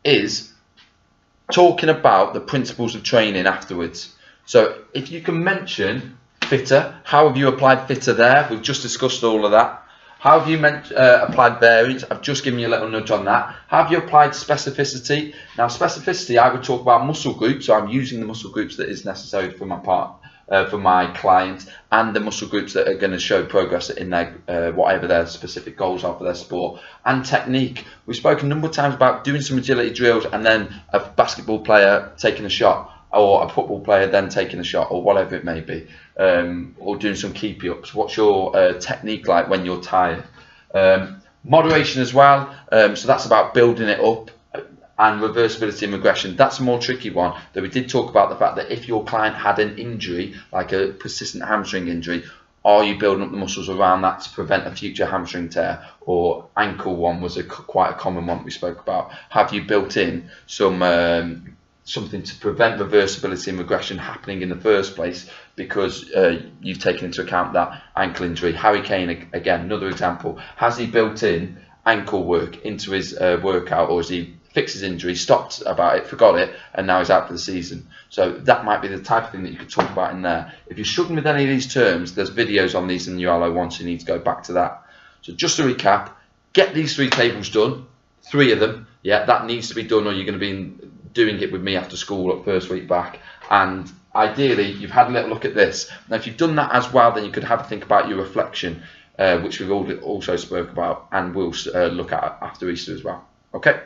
is talking about the principles of training afterwards. So if you can mention fitter, how have you applied fitter there? We've just discussed all of that. How have you applied variance? I've just given you a little nudge on that. How have you applied specificity? Now, specificity, I would talk about muscle groups. So I'm using the muscle groups that is necessary for my for my client, and the muscle groups that are going to show progress in their whatever their specific goals are for their sport. And technique. We've spoken a number of times about doing some agility drills and then a basketball player taking a shot, or a football player then taking a shot, or whatever it may be, or doing some keepy-ups. What's your technique like when you're tired? Moderation as well, so that's about building it up. And reversibility and regression, that's a more tricky one. Though we did talk about the fact that if your client had an injury, like a persistent hamstring injury, are you building up the muscles around that to prevent a future hamstring tear? Or ankle one was quite a common one we spoke about. Have you built in some something to prevent reversibility and regression happening in the first place, because you've taken into account that ankle injury? Harry Kane, again, another example. Has he built in ankle work into his workout, or has he fixed his injury, stopped about it, forgot it, and now he's out for the season? So that might be the type of thing that you could talk about in there. If you're struggling with any of these terms, there's videos on these in the ULO one, so you need to go back to that. So just to recap, get these 3 tables done, 3 of them. Yeah, that needs to be done, or you're going to be doing it with me after school at first week back. And ideally, you've had a little look at this. Now, if you've done that as well, then you could have a think about your reflection, which we've also spoke about, and we'll look at after Easter as well. Okay.